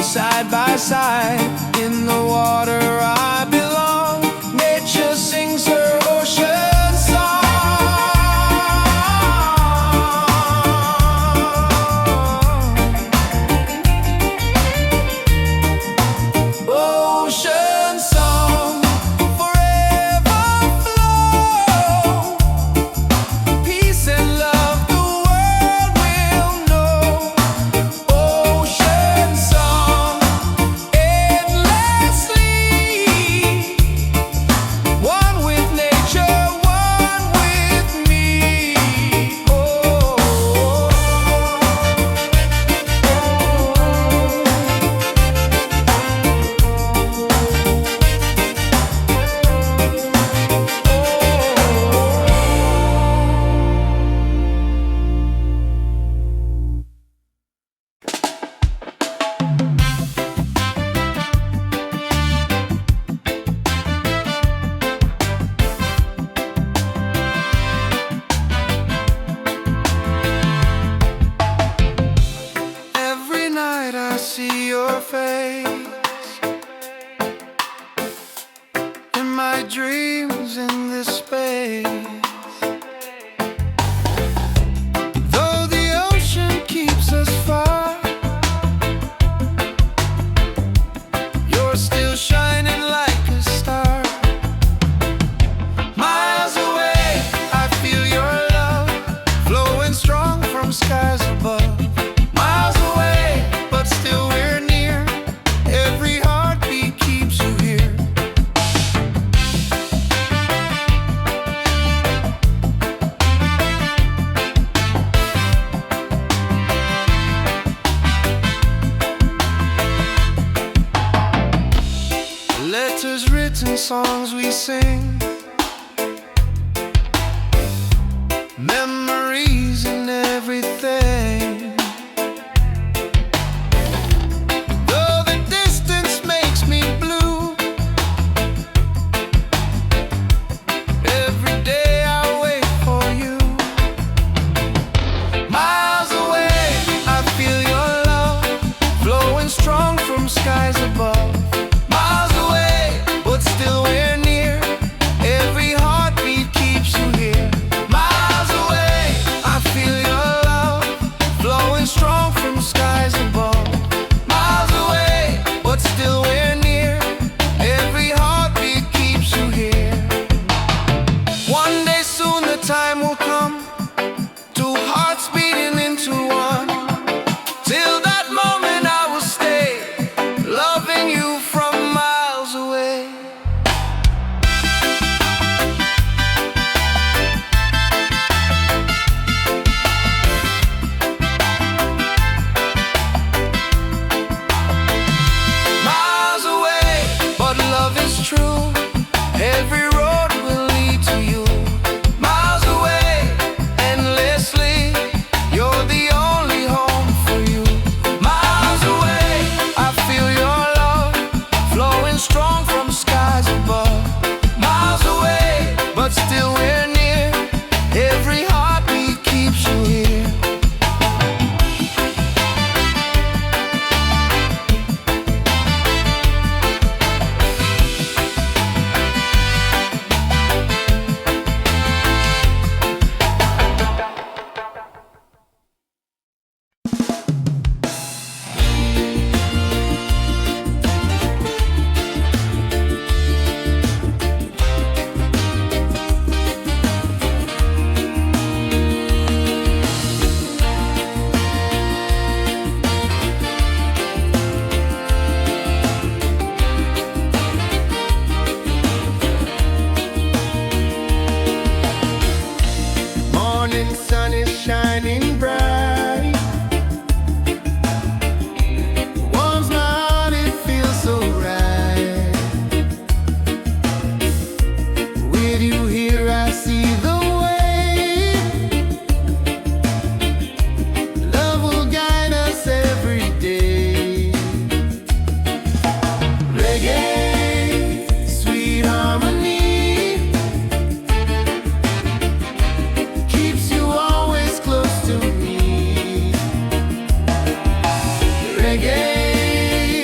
side by side. In the water I belong. Nature sings her ocean song. Ocean song, forever flow. Peace and love the world will know. Ocean song, endlessly. One with nature, one with me. Oh. Every night I see your face in my dreams in this space. Though the ocean keeps us far, you're still shining like a star. Miles away, I feel your love flowing strong from skies above. Miles away, but still we're near. Every heartbeat keeps you here. Letters written, songs we sing, memories and everything. Though the distance makes me blue, every day I wait for you. Miles away, I feel your love flowing strong from skies above. Miles away, but still we're near. Every heartbeat keeps you here. Miles away, I feel your love flowing strong from skies above. Miles away, but still we're near. Every heartbeat keeps you here. One day soon the time will come, two hearts beating into one. Till that moment I will stay, loving you from miles away. Miles away, but love is true. Every road will lead to you. Miles away, endlessly. You're the only home for you. Miles away, I feel your love flowing strong from skies above. Miles away, but still we're near. Every heartbeat keeps you here. Morning sun is shining bright. Warms my heart, it feels so right. With you here I see the way. Love will guide us every day. Reggae, sweet harmony, keeps you always close to me. Reggae,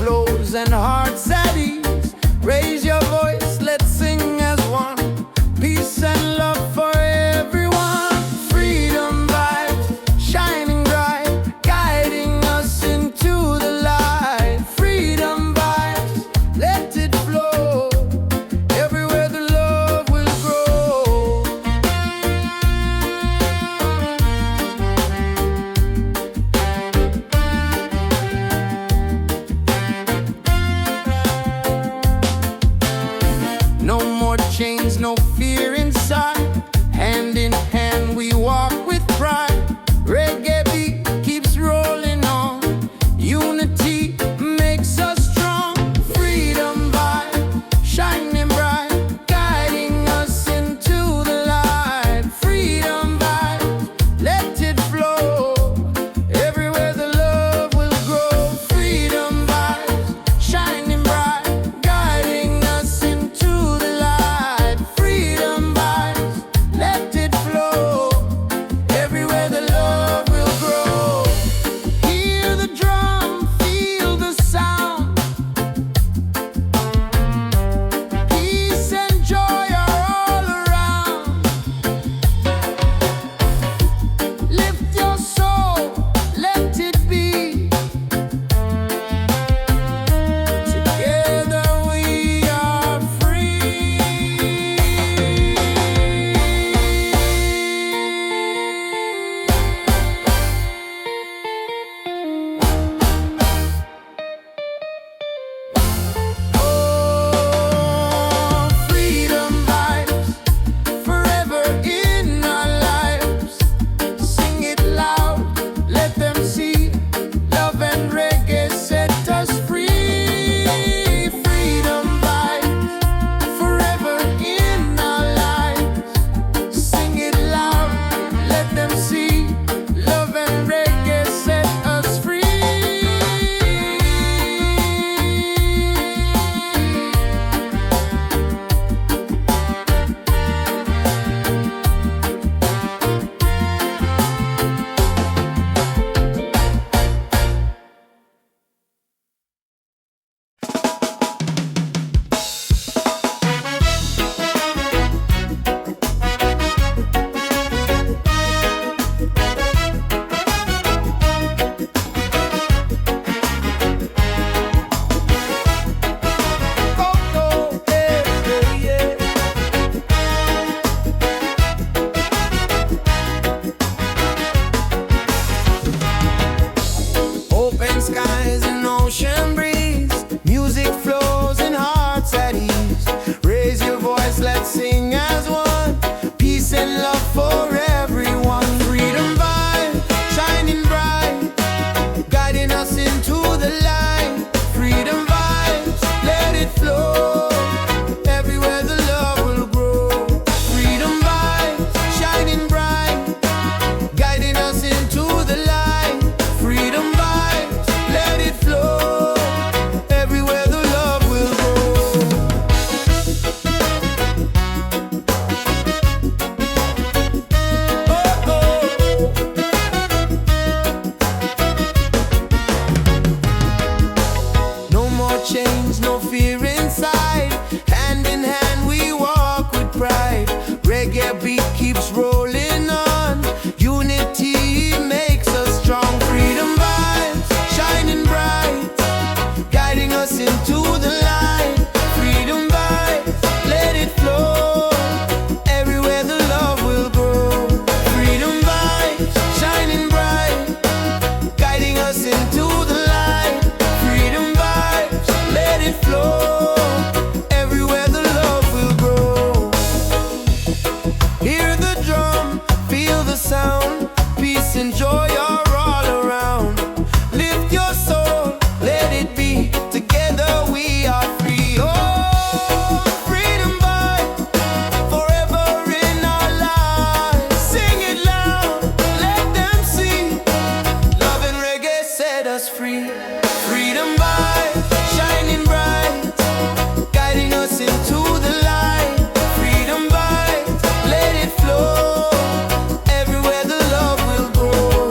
flows and hearts at ease. Raise your voice, let's sing as one. Peace and love for everyone. Freedom vibes, shining bright, guiding us into the light. Freedom vibes, let it flow. Everywhere the love will grow. No more chains, no fear inside. Hand in hand we walk with pride. Reggae beat keeps rolling on. Unity makes us strong. Freedom vibe, shining bright, guiding us into the light. Freedom vibe, let it flow. Everywhere the love will grow. Freedom vibes, shining bright, guiding us into the light. Freedom vibes, let it flow. Everywhere the love will grow. Hear the drum, feel the sound. Peace and joy are all around. Lift your soul, let it be. Together we are free. Oh, freedom vibes, forever in our lives. Sing it loud, let them see. Love and reggae set us free. Freedom vibes, forever in our lives. Sing it loud, let them see. Love and reggae set us free. Open skies and ocean breeze. Music flows and hearts at ease. Raise your voice, let's sing as one. Peace and love for everyone. Freedom vibe, shining bright, guiding us into the light. Freedom vibes, let it flow. Everywhere the love will grow. Freedom vibes, shining bright, guiding us into the light. Freedom vibes, let it flow. Everywhere the love will grow. Oh, oh. No more chains, no fear inside. Hand in hand we walk with pride. Reggae beat keeps rolling on. Unity makes us strong. Freedom vibes, shining bright, guiding us into the light. Freedom vibes, let it flow. Everywhere the love will grow. Freedom vibes, shining bright, guiding us into the light. Freedom vibes, let it flow. Everywhere the love will grow. Hear the drum, feel the sound. Peace and joy are all around. Lift your soul, let it be. Together we are free. Oh, freedom vibe, forever in our lives. Sing it loud, let them see. Love and reggae set us free. Freedom vibe, shining bright, guiding us into the light. Freedom vibe, let it flow. Everywhere the love will grow.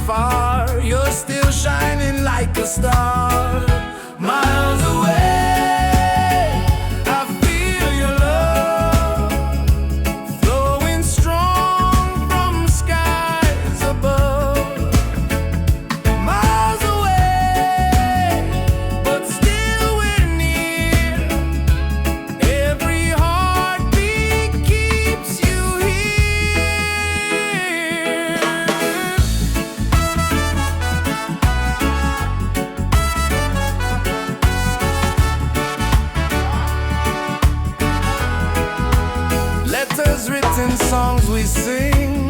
far, you're still shining like a star. Miles away, I feel your love flowing strong from skies above. Miles away, but still we're near. Every heartbeat keeps you here. Letters written, songs we sing,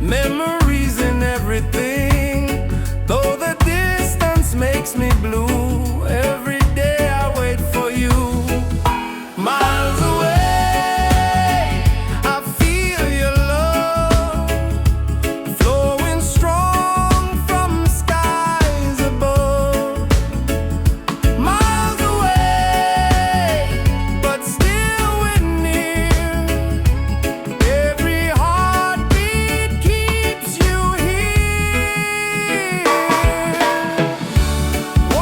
memories in everything. Though the distance makes me blue, every day I wait for you. Miles away, I feel your love flowing strong from skies above. Miles away, but still we're near. Every heartbeat keeps you here.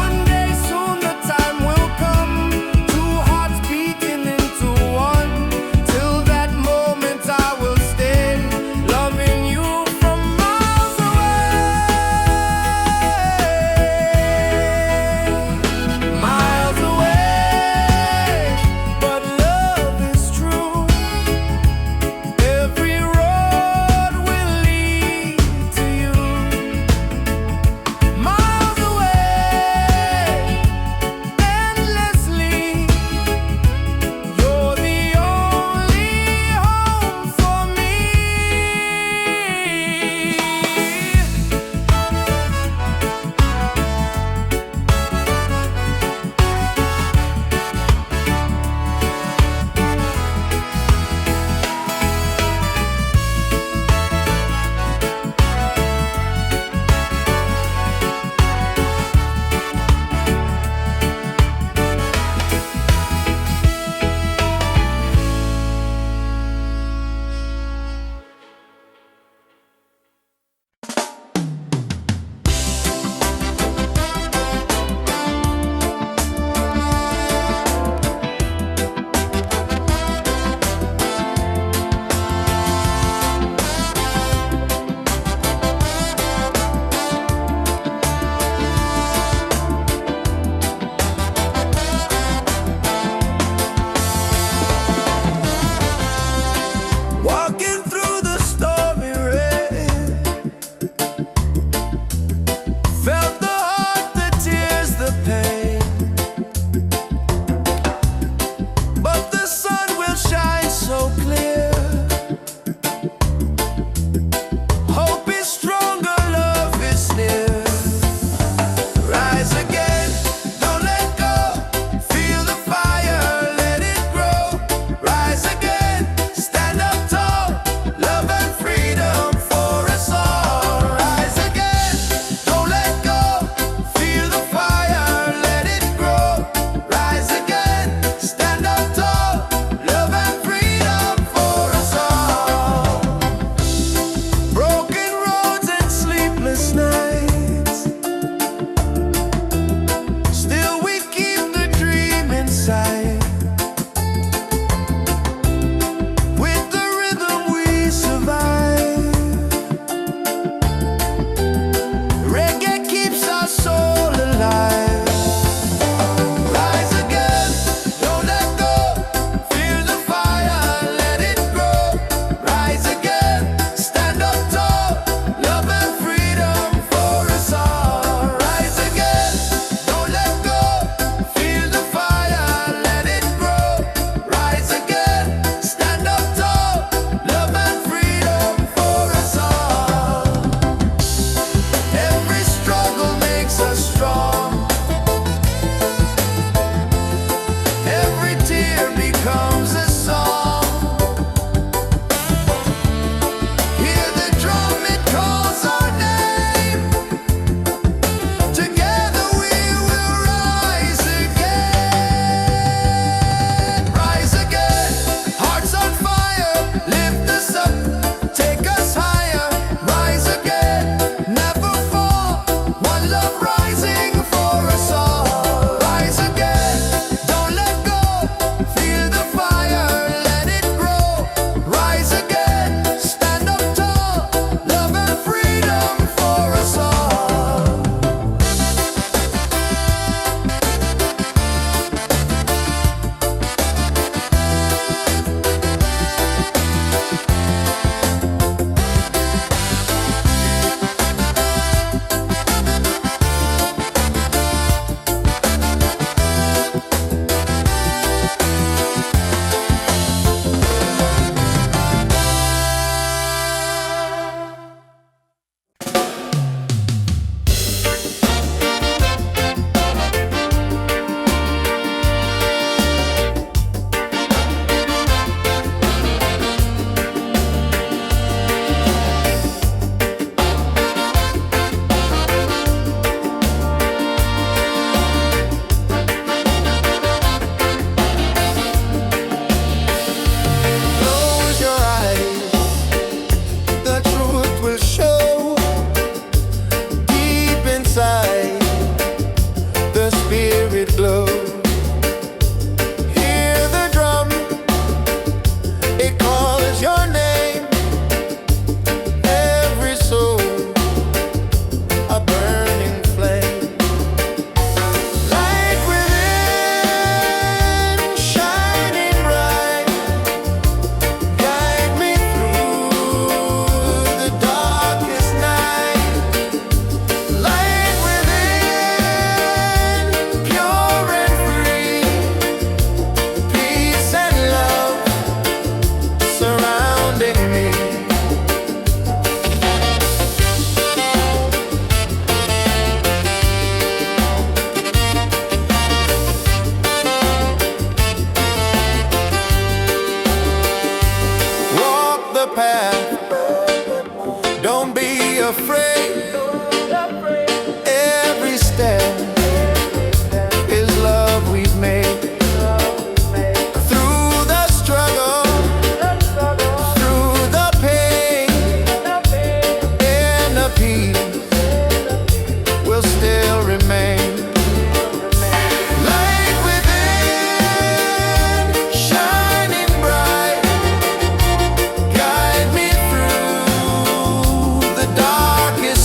One day soon the path. Don't be afraid. Every step is love we've made. Through the struggle, through the pain, and the peace will still remain. Light within, shining bright, guide me through the darkest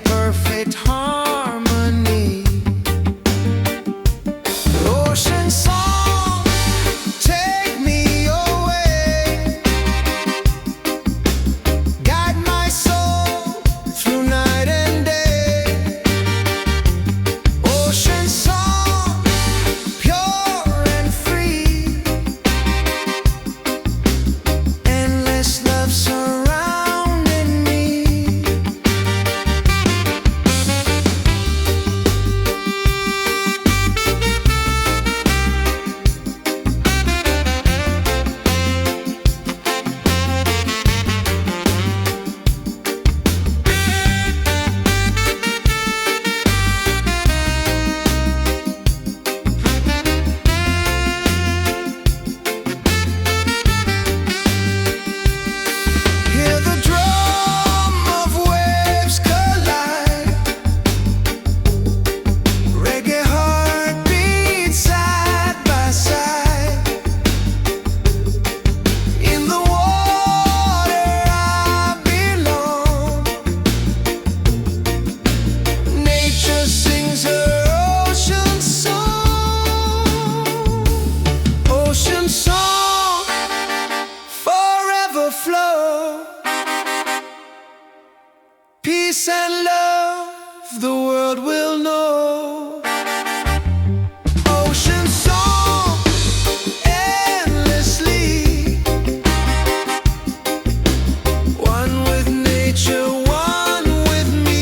perfect harmony. Ocean song, take me away, guide my soul through night and day. Ocean song, pure and free, endless love surrounding me. Hear the drum of waves collide, reggae heartbeat side by side. In the water I belong, nature sings her ocean song. Ocean song, forever flow, peace and love the world will know. Ocean song, endlessly, one with nature, one with me.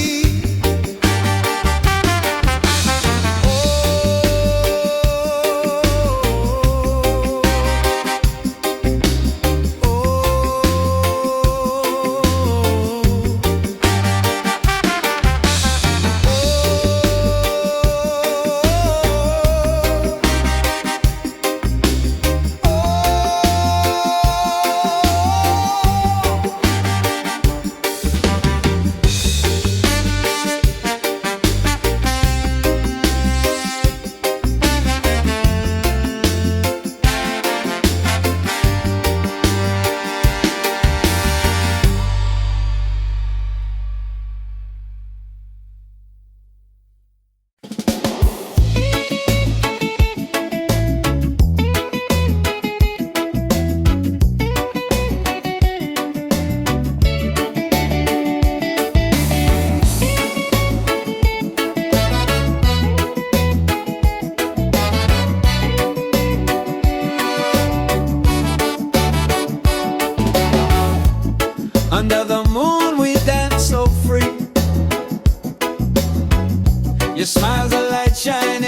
Under the moon we dance so free, your smile's a light shining